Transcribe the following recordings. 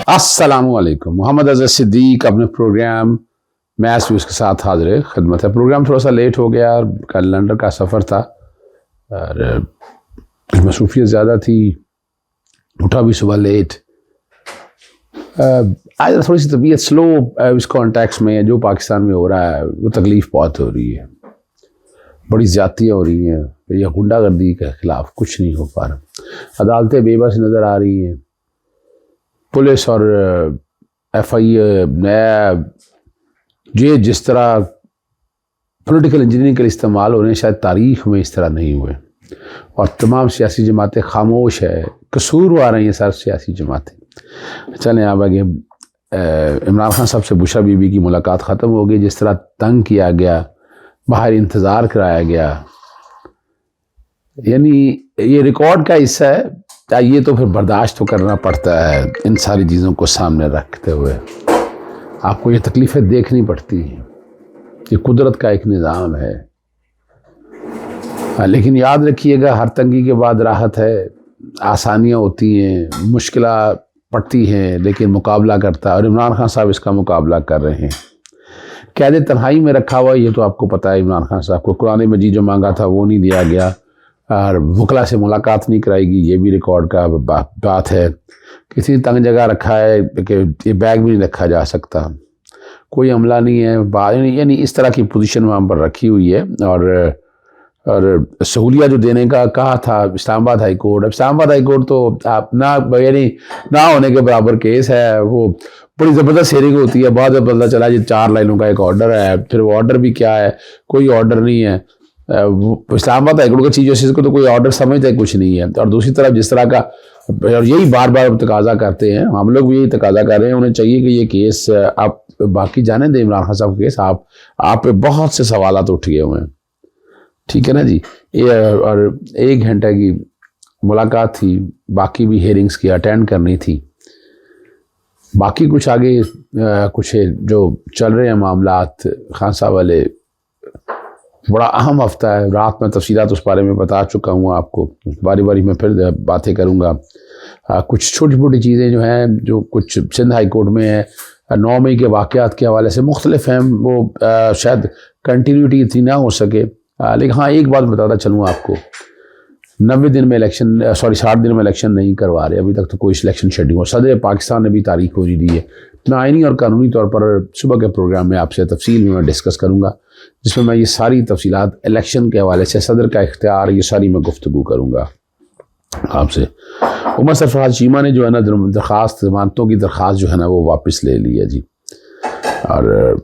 السلام علیکم. محمد اظہر صدیق اپنے پروگرام میث ویوز کے ساتھ حاضر خدمت ہے. پروگرام تھوڑا سا لیٹ ہو گیا، کل لندن کا سفر تھا اور مصروفیت زیادہ تھی، اٹھا بھی صبح لیٹ. آج تھوڑی سی طبیعت سلو اس کانٹیکس میں جو پاکستان میں ہو رہا ہے وہ تکلیف بہت ہو رہی ہے، بڑی زیادتیاں ہو رہی ہیں. یہ غنڈہ گردی کے خلاف کچھ نہیں ہو پا رہا، عدالتیں بے بس نظر آ رہی ہیں. پولیس اور ایف آئی نیا جس طرح پولیٹیکل انجینئرنگ کے لیے استعمال ہو رہے ہیں شاید تاریخ میں اس طرح نہیں ہوئے، اور تمام سیاسی جماعتیں خاموش ہے، قصوروار ہیں یہ سارے سیاسی جماعتیں. چلیں اب آگے. عمران خان صاحب سے بشرا بی بی کی ملاقات ختم ہو گئی. جس طرح تنگ کیا گیا، باہر انتظار کرایا گیا، یعنی یہ ریکارڈ کا حصہ ہے. یہ تو پھر برداشت تو کرنا پڑتا ہے ان ساری چیزوں کو سامنے رکھتے ہوئے. آپ کو یہ تکلیفیں دیکھنی پڑتی ہیں، یہ قدرت کا ایک نظام ہے. لیکن یاد رکھیے گا ہر تنگی کے بعد راحت ہے. آسانیاں ہوتی ہیں، مشکلات پڑتی ہیں، لیکن مقابلہ کرتا ہے، اور عمران خان صاحب اس کا مقابلہ کر رہے ہیں. قید تنہائی میں رکھا ہوا یہ تو آپ کو پتہ ہے. عمران خان صاحب کو قرآن مجید جو مانگا تھا وہ نہیں دیا گیا، اور وکلا سے ملاقات نہیں کرائی گی، یہ بھی ریکارڈ کا بات ہے. کسی تنگ جگہ رکھا ہے کہ یہ بیگ بھی نہیں رکھا جا سکتا، کوئی عملہ نہیں ہے. یعنی اس طرح کی پوزیشن وہاں پر رکھی ہوئی ہے. اور سہولیہ جو دینے کا کہا تھا اسلام آباد ہائی کورٹ، اب اسلام آباد ہائی کورٹ تو آپ یعنی نہ ہونے کے برابر کیس ہے. وہ بڑی زبردست ہیئرنگ ہوتی ہے، بعد میں پتہ چلا یہ 4 لائنوں کا ایک آرڈر ہے، پھر وہ آرڈر بھی کیا ہے، کوئی آرڈر نہیں ہے. اسلام آباد ہائی کورٹ کا چیف جسٹس کو تو کوئی آرڈر سمجھتا ہے کچھ نہیں ہے. اور دوسری طرف جس طرح کا، اور یہی بار بار تقاضا کرتے ہیں، ہم لوگ بھی یہی تقاضا کر رہے ہیں، انہیں چاہیے کہ یہ کیس آپ باقی جانے دیں. عمران خان صاحب کیس آپ پہ بہت سے سوالات اٹھ گئے ہوئے ہیں، ٹھیک ہے نا جی. اور 1 گھنٹہ کی ملاقات تھی، باقی بھی ہیئرنگز کی اٹینڈ کرنی تھی. باقی کچھ آگے کچھ جو چل رہے ہیں معاملات خان صاحب والے، بڑا اہم ہفتہ ہے. رات میں تفصیلات اس بارے میں بتا چکا ہوں آپ کو، باری باری میں پھر باتیں کروں گا. کچھ چھوٹی چھوٹی چیزیں جو ہیں، جو کچھ سندھ ہائی کورٹ میں ہیں 9 مئی کے واقعات کے حوالے سے مختلف ہیں، وہ شاید کنٹینیوٹی اتنی نہ ہو سکے. لیکن ہاں ایک بات بتاتا چلوں آپ کو، 90 دن میں الیکشن 60 دن میں الیکشن نہیں کروا رہے ابھی تک تو کوئی الیکشن شیڈیول. صدر پاکستان نے بھی تاریخ ہو دی ہے. میں آئینی اور قانونی طور پر صبح کے پروگرام میں آپ سے تفصیل میں ڈسکس کروں گا، جس میں یہ ساری تفصیلات الیکشن کے حوالے سے، صدر کا اختیار، یہ ساری میں گفتگو کروں گا آپ سے. عمر سرفراز چیمہ نے جو ہے نا درخواست، ضمانتوں کی درخواست جو ہے نا وہ واپس لے لی ہے جی. اور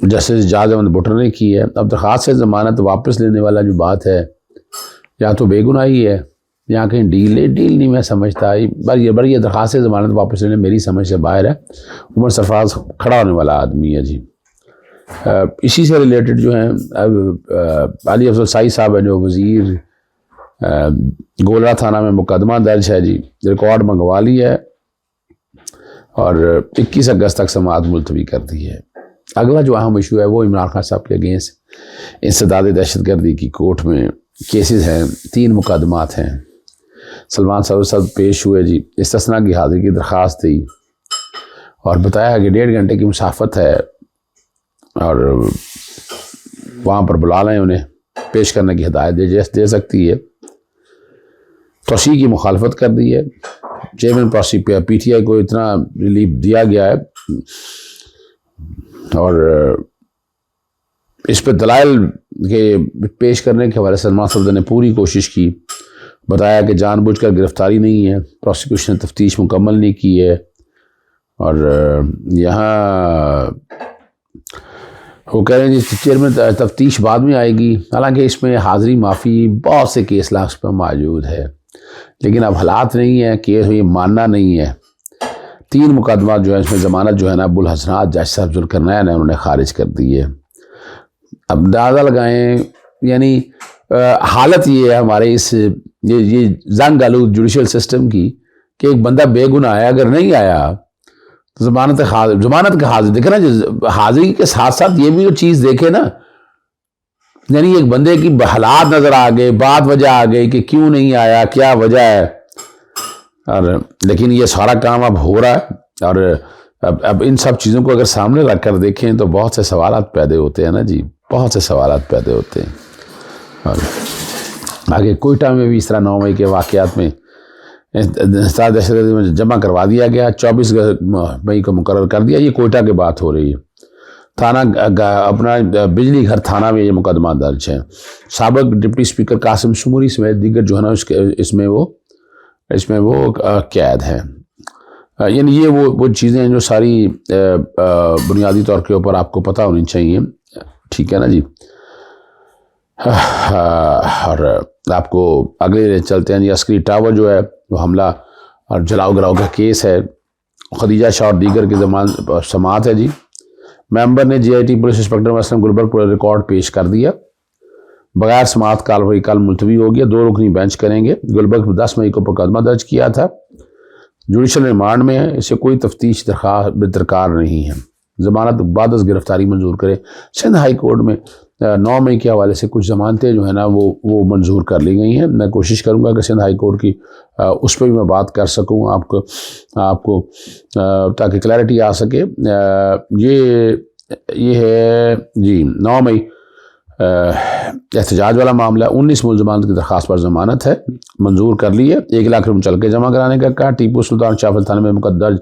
جسٹس اعجاز احمد بٹر نے کی ہے. اب درخواست سے ضمانت واپس لینے والا جو بات ہے، یا تو بے گناہی ہے یا کہیں ڈیل نہیں میں سمجھتا. یہ درخواست سے ضمانت واپس لینے میری سمجھ سے باہر ہے. عمر سرفراز کھڑا ہونے والا آدمی ہے جی. اسی سے ریلیٹڈ جو ہیں علی افضل سعید صاحب ہیں جو وزیر، گولرا تھانہ میں مقدمہ درج ہے جی، ریکارڈ منگوا لی ہے اور 21 اگست تک سماعت ملتوی کر دی ہے. اگلا جو اہم ایشو ہے وہ عمران خان صاحب کے اگینسٹ انسداد دہشت گردی کی کورٹ میں کیسز ہیں. 3 مقدمات ہیں. سلمان صاحب پیش ہوئے جی، استثناء کی حاضری کی درخواست دی اور بتایا کہ 1.5 گھنٹے کی مسافت ہے اور وہاں پر بلا لیں، انہیں پیش کرنے کی ہدایت دے سکتی ہے. توسیع کی مخالفت کر دی ہے. چیئرمین پی ٹی آئی کو اتنا ریلیف دیا گیا ہے، اور اس پہ دلائل کے پیش کرنے کے حوالے سے سلمان صاحب نے پوری کوشش کی. بتایا کہ جان بوجھ کر گرفتاری نہیں ہے، پروسیکیوشن نے تفتیش مکمل نہیں کی ہے، اور یہاں وہ کہہ رہے ہیں جی چیئرمین تفتیش بعد میں آئے گی. حالانکہ اس میں حاضری معافی بہت سے کیس لاکس پہ موجود ہے، لیکن اب حالات نہیں ہیں، کیس یہ ماننا نہیں ہے. 3 مقدمات جو ہیں اس میں ضمانت جو ہے نا ابوالحسنات جج صاحب ذوالقرنین نے انہوں نے خارج کر دی ہے. اب اندازہ لگائیں، یعنی حالت یہ ہے ہمارے اس یہ زنگ آلود جوڈیشل سسٹم کی کہ ایک بندہ بے گناہ ہے، اگر نہیں آیا تو ضمانت کا حاضر دیکھیں نا. حاضری کے ساتھ ساتھ یہ بھی جو چیز دیکھے نا، یعنی ایک بندے کی حالات نظر آ گئے، بات وجہ آ گئی کہ کیوں نہیں آیا، کیا وجہ ہے. اور لیکن یہ سارا کام اب ہو رہا ہے، اور اب ان سب چیزوں کو اگر سامنے رکھ کر دیکھیں تو بہت سے سوالات پیدا ہوتے ہیں نا جی، بہت سے سوالات پیدا ہوتے ہیں۔ اور آگے کوئٹہ میں بھی اس طرح 9 مئی کے واقعات میں دہشت گردی میں جمع کروا دیا گیا، 24 مئی کو مقرر کر دیا۔ یہ کوئٹہ کی بات ہو رہی ہے، تھانہ اپنا بجلی گھر تھانہ میں یہ مقدمہ درج ہے۔ سابق ڈپٹی اسپیکر قاسم شموری سمیت دیگر جو ہے نا اس میں وہ قید ہیں۔ یعنی یہ وہ چیزیں ہیں جو ساری بنیادی طور کے اوپر آپ کو پتہ ہونی چاہیے، ٹھیک ہے نا جی۔ اور آپ کو اگلے چلتے ہیں جی، عسکری ٹاور جو ہے وہ حملہ اور جلاؤ گراؤ کا کیس ہے، خدیجہ شاہ اور دیگر کی سماعت ہے جی۔ ممبر نے J I T police inspector مسلم گلبرگ پر ریکارڈ پیش کر دیا، بغیر سماعت کارروائی کل ملتوی ہو گیا، 2 رکنی بینچ کریں گے۔ گلبرگ میں 10 مئی کو مقدمہ درج کیا تھا، جوڈیشل ریمانڈ میں ہے، اسے کوئی تفتیش درکار نہیں ہے، ضمانت بعد از گرفتاری منظور کرے۔ سندھ ہائی کورٹ میں 9 مئی کے حوالے سے کچھ ضمانتیں جو ہیں نا وہ منظور کر لی گئی ہیں۔ میں کوشش کروں گا کہ سندھ ہائی کورٹ کی اس پہ بھی میں بات کر سکوں آپ کو تاکہ کلیئرٹی آ سکے۔ یہ ہے جی 9 مئی احتجاج والا معاملہ، 19 ملزمان کی درخواست پر ضمانت ہے، منظور کر لی ہے، 1 لاکھ روپے چل کے جمع کرانے کا کہا۔ ٹیپو سلطان شاہفل تھانے میں درج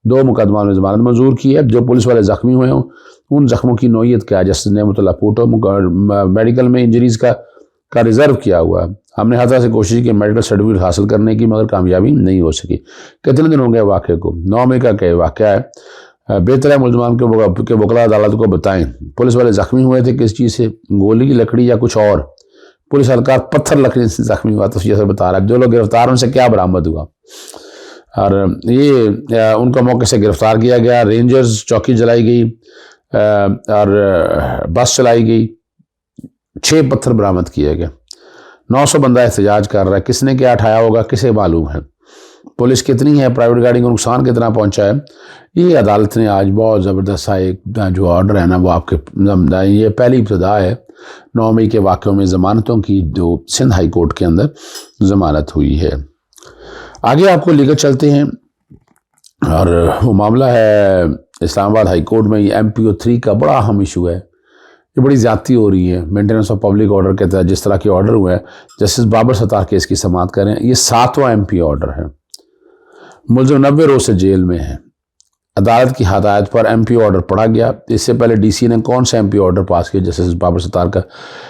2 مقدمات میں ضمانت منظور کی ہے۔ جو پولیس والے زخمی ہوئے ہوں ان زخموں کی نوعیت کیا ہے، جسٹس نعمت اللہ پوٹو میڈیکل میں انجریز کا ریزرو کیا ہوا ہے۔ ہم نے ہر طرح سے کوشش کی میڈیکل سرٹیفکیٹ حاصل کرنے کی، مگر کامیابی نہیں ہو سکی۔ کتنے دن ہو گئے واقعے کو؟ 9 مئی کا کہ واقعہ ہے۔ بہتر ہے ملزمان کے وکلاء عدالت کو بتائیں پولیس والے زخمی ہوئے تھے کس چیز سے، گولی کی لکڑی یا کچھ اور؟ پولیس اہلکار پتھر لکڑی سے زخمی ہوا، تو جیسے بتا رہا ہے 2 لوگ گرفتار، ان سے کیا برآمد ہوا؟ اور یہ ان کو موقع سے گرفتار کیا گیا، رینجرز چوکی جلائی گئی اور بس چلائی گئی، 6 پتھر برآمد کیے گئے۔ 900 بندہ احتجاج کر رہا ہے، کس نے کیا اٹھایا ہوگا کسے معلوم ہے؟ پولیس کتنی ہے، پرائیویٹ گاڑی کو نقصان کتنا پہنچا ہے؟ یہ عدالت نے آج بہت زبردست ایک جو آرڈر ہے نا وہ آپ کے، یہ پہلی ابتدا ہے 9 مئی کے واقعوں میں ضمانتوں کی جو سندھ ہائی کورٹ کے اندر ضمانت ہوئی ہے۔ آگے آپ کو لے کر چلتے ہیں، اور وہ معاملہ ہے اسلام آباد ہائی کورٹ میں MPO 3 کا بڑا اہم ایشو ہے۔ یہ بڑی زیادتی ہو رہی ہے، مینٹیننس آف پبلک آرڈر کے تحت جس طرح کے آرڈر ہوئے ہیں، جسٹس بابر ستار کیس کی سماعت کریں، یہ 7واں MPO آرڈر ہے، ملزم 90 روز سے جیل میں ہے۔ عدالت کی ہدایت پر MPO آرڈر پڑھا گیا۔ اس سے پہلے DC نے کون سا MPO آرڈر پاس کیا؟ جسٹس بابر ستار کا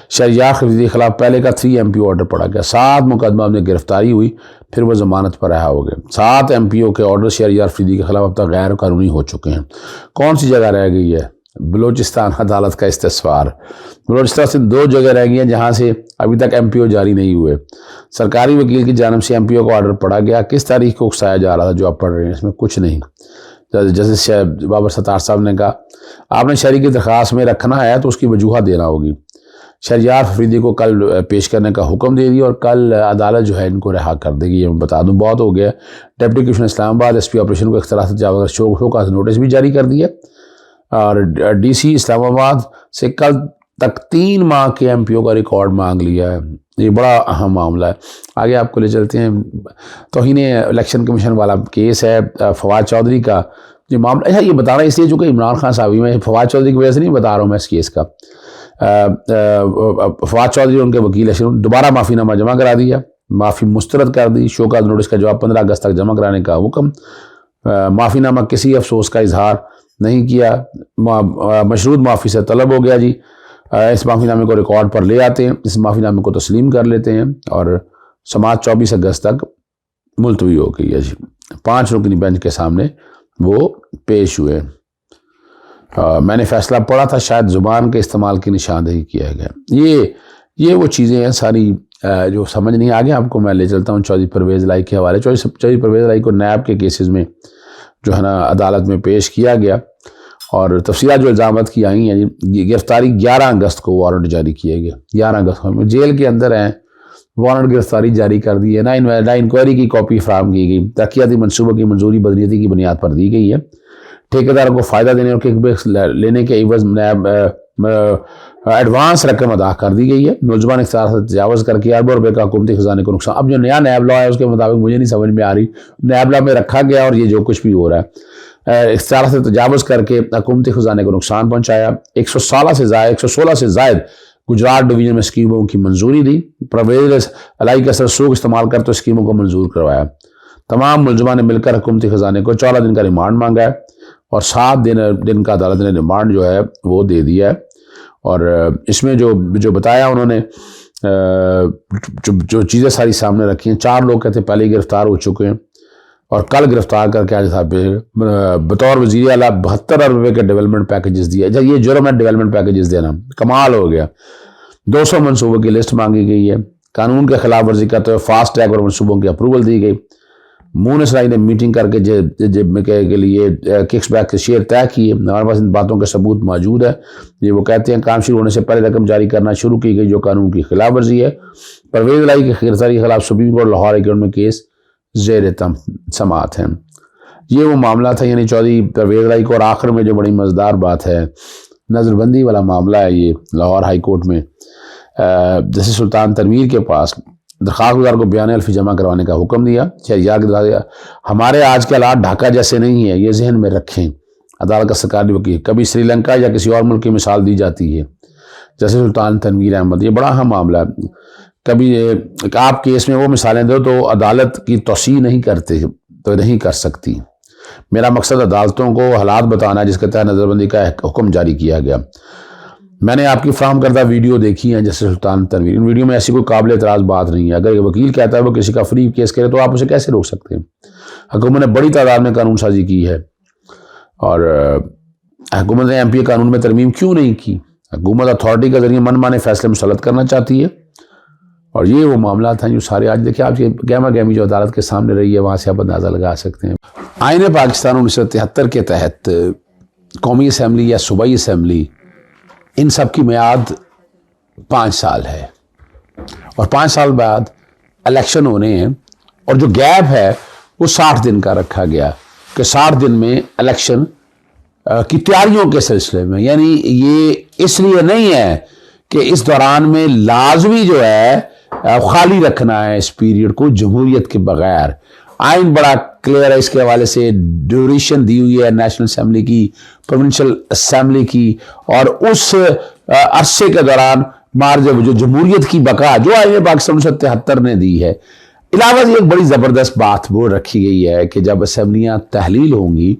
شہریار خلیفہ کے خلاف پہلے کا 3 MPO آرڈر پڑھا گیا، 7 مقدمہ میں گرفتاری ہوئی، پھر وہ ضمانت پر رہا ہو گئے۔ 7 MPO کے آرڈر شہریار خلیفہ کے خلاف اب تک غیر قانونی ہو چکے ہیں۔ کون سی جگہ رہ گئی ہے؟ بلوچستان عدالت کا استفسار۔ بلوچستان سے 2 جگہ رہ گئی ہیں جہاں سے ابھی تک MPO جاری نہیں ہوئے۔ سرکاری وکیل کی جانب سے MPO کا آرڈر پڑھا گیا، کس تاریخ کو اکسایا جا رہا تھا جو آپ پڑھ رہے ہیں؟ اس میں کچھ نہیں۔ جیسے بابر ستار صاحب نے کہا آپ نے شہری کی درخواست میں رکھنا ہے تو اس کی وجوہات دینا ہوگی۔ شہریار فریدی کو کل پیش کرنے کا حکم دے دیا، اور کل عدالت جو ہے ان کو رہا کر دے گی۔ یہ میں بتا دوں بہت ہو گیا۔ ڈپٹی کمشنر اسلام آباد SP آپریشن کو اختلاف جاوگر شو کا نوٹس بھی جاری کر دیا، اور DC اسلام آباد سے کل تک 3 ماہ کے MPO کا ریکارڈ مانگ لیا ہے۔ یہ بڑا اہم معاملہ ہے۔ آگے آپ کو لے چلتے ہیں، توہین الیکشن کمیشن والا کیس ہے فواد چودھری کا یہ معاملہ۔ اچھا یہ بتا رہا ہے اس لیے چونکہ عمران خان صاحب، میں فواد چودھری کی وجہ سے نہیں بتا رہا ہوں میں اس کیس کا۔ فواد چودھری ان کے وکیل دوبارہ معافی نامہ جمع کرا دیا، معافی مسترد کر دی، شوکات نوٹس کا جواب 15 اگست تک جمع کرانے کا حکم۔ معافی نامہ کسی افسوس کا اظہار نہیں کیا، مشروط معافی سے طلب ہو گیا جی۔ اس معافی نامے کو ریکارڈ پر لے آتے ہیں، اس معافی نامے کو تسلیم کر لیتے ہیں، اور سماعت 24 اگست تک ملتوی ہو گئی ہے جی۔ 5 رکنی بینچ کے سامنے وہ پیش ہوئے۔ میں نے فیصلہ پڑھا تھا، شاید زبان کے استعمال کی نشاندہی کیا گیا۔ یہ وہ چیزیں ہیں ساری جو سمجھ نہیں۔ آگے آپ کو میں لے چلتا ہوں چودھری پرویز الہی کے حوالے۔ چودھری پرویز الہی کو نیب کے کیسز میں جو ہے نا عدالت میں پیش کیا گیا، اور تفصیلات جو الزامات کی آئی ہیں جی، گرفتاری 11 اگست کو وارنٹ جاری کیے گئے، 11 اگست کو جیل کے اندر ہیں، وارنٹ گرفتاری جاری کر دی ہے، نہ انکوائری کی کاپی فراہم کی گئی، ترقیاتی منصوبوں کی منظوری بدنیتی کی بنیاد پر دی گئی ہے، ٹھیکیداروں کو فائدہ دینے اور کک بیکس لینے کے عوض نیب ایڈوانس رقم ادا کر دی گئی ہے. ملزمان اختیار سے تجاوز کر کے اربوں روپے کا حکومتی خزانے کو نقصان. اب جو نیا نیب لا ہے اس کے مطابق مجھے نہیں سمجھ میں آ رہی. نیب لا میں رکھا گیا اور یہ جو کچھ بھی ہو رہا ہے, اختیار سے تجاوز کر کے حکومتی خزانے کو نقصان پہنچایا. 116 سے زائد گجرات ڈویژن میں اسکیموں کی منظوری دی. پرویز الائی کا سرسوخ استعمال کرتے اسکیموں کو منظور کروایا. تمام ملزمان نے مل کر حکومتی خزانے کو 14 دن کا ریمانڈ مانگا ہے اور 7 دن کا عدالت نے ریمانڈ جو ہے وہ دے دیا ہے. اور اس میں جو بتایا انہوں نے, جو چیزیں ساری سامنے رکھی ہیں, 4 لوگ کہتے ہیں پہلے ہی گرفتار ہو چکے ہیں اور کل گرفتار کر کے آج بطور وزیر اعلیٰ 72 ارب روپے کے ڈیولپمنٹ پیکیجز دیا. جب یہ جرم ہے ڈیولپمنٹ پیکیجز دینا, کمال ہو گیا. 200 منصوبوں کی لسٹ مانگی گئی ہے. قانون کے خلاف ورزی کرتے ہوئے فاسٹ ٹریک اور منصوبوں کی اپروول دی گئی. مونس رائی نے میٹنگ کر کے لیے ککس بیک کے شیئر طے کیے. ہمارے پاس ان باتوں کے ثبوت موجود ہے. یہ وہ کہتے ہیں کام شروع ہونے سے پہلے رقم جاری کرنا شروع کی گئی جو قانون کی خلاف ورزی ہے. پرویز الائی کی گرفتاری کے خلاف supreme court Lahore high court میں کیس زیر سماعت ہیں. یہ وہ معاملہ تھا, یعنی چودھری پرویز الائی کو. اور آخر میں جو بڑی مزیدار بات ہے, نظر بندی والا معاملہ ہے یہ لاہور ہائی کورٹ میں. جیسے سلطان تنویر کے پاس درخواست گزار کو بیان الفی جمع کروانے کا حکم دیا. ہمارے آج کے حالات ڈھاکہ جیسے نہیں ہے, یہ ذہن میں رکھیں. عدالت کا سرکاری وکیل, کبھی سری لنکا یا کسی اور ملک کی مثال دی جاتی ہے جیسے سلطان تنویر احمد. یہ بڑا اہم معاملہ ہے. کبھی آپ کیس میں وہ مثالیں دو تو عدالت کی توسیع نہیں کرتے تو نہیں کر سکتی. میرا مقصد عدالتوں کو حالات بتانا ہے جس کے تحت نظر بندی کا حکم جاری کیا گیا. میں نے آپ کی فراہم کردہ ویڈیو دیکھی ہیں جیسے سلطان تنویر. ان ویڈیو میں ایسی کوئی قابل اعتراض بات نہیں ہے. اگر وکیل کہتا ہے وہ کسی کا فری کیس کرے تو آپ اسے کیسے روک سکتے ہیں؟ حکومت نے بڑی تعداد میں قانون سازی کی ہے اور حکومت نے ایم پی قانون میں ترمیم کیوں نہیں کی؟ حکومت اتھارٹی کے ذریعے من مانے فیصلے مسلط کرنا چاہتی ہے. اور یہ وہ معاملات ہیں جو سارے آج دیکھیں آپ کی گہما گہمی جو عدالت کے سامنے رہی ہے وہاں سے آپ اندازہ لگا سکتے ہیں. آئین پاکستان 1973 کے تحت قومی اسمبلی یا صوبائی اسمبلی ان سب کی میعاد 5 سال ہے اور 5 سال بعد الیکشن ہونے ہیں. اور جو گیپ ہے وہ 60 دن کا رکھا گیا کہ 60 دن میں الیکشن کی تیاریوں کے سلسلے میں. یعنی یہ اس لیے نہیں ہے کہ اس دوران میں لازمی جو ہے خالی رکھنا ہے اس پیریڈ کو جمہوریت کے بغیر. آئین بڑا کلیئر ہے اس کے حوالے سے. ڈیوریشن دی ہوئی ہے نیشنل اسمبلی کی, پروونشل اسمبلی کی, اور اس عرصے کے دوران مارج جو جمہوریت کی بقا جو آئین پاکستان 1973 نے دی ہے. علاوہ سے ایک بڑی زبردست بات وہ رکھی گئی ہے کہ جب اسمبلیاں تحلیل ہوں گی,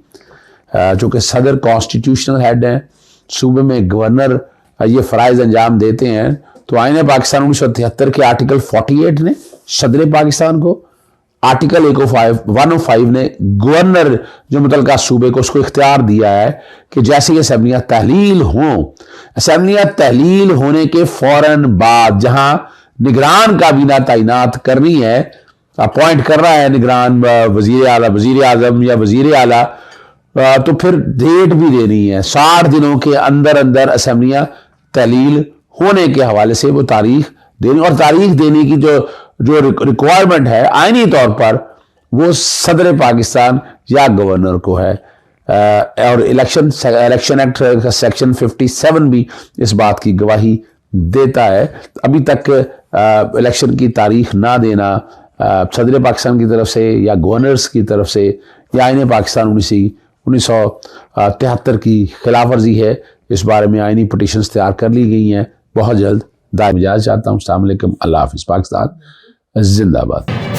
چونکہ صدر کانسٹیٹیوشنل ہیڈ ہیں, صوبے میں گورنر یہ فرائض انجام دیتے ہیں, تو آئین پاکستان 1973 کے آرٹیکل 48 نے صدر پاکستان کو, آرٹیکل 105 نے گورنر جو متعلقہ صوبے کو اس کو اختیار دیا ہے کہ جیسے اسمبلیاں تحلیل ہوں, اسمبلیاں تحلیل ہونے کے فوراً بعد جہاں نگران کابینہ تعینات کرنی ہے, اپوائنٹ کر رہا ہے نگران وزیر اعظم یا وزیر اعلیٰ, تو پھر ڈیٹ بھی دینی ہے. 60 دنوں کے اندر اسمبلیاں تحلیل ہونے کے حوالے سے وہ تاریخ دینی, اور تاریخ دینے کی جو ریکوائرمنٹ ہے آئینی طور پر وہ صدر پاکستان یا گورنر کو ہے. اور الیکشن ایکٹ کا سیکشن 57 بھی اس بات کی گواہی دیتا ہے. ابھی تک الیکشن کی تاریخ نہ دینا صدر پاکستان کی طرف سے یا گورنرز کی طرف سے یا آئین پاکستان 1973 کی خلاف ورزی ہے. اس بارے میں آئینی پٹیشنز تیار کر لی گئی ہیں. بہت جلد اجازت چاہتا ہوں. السلام علیکم, اللہ حافظ. پاکستان زندہ باد.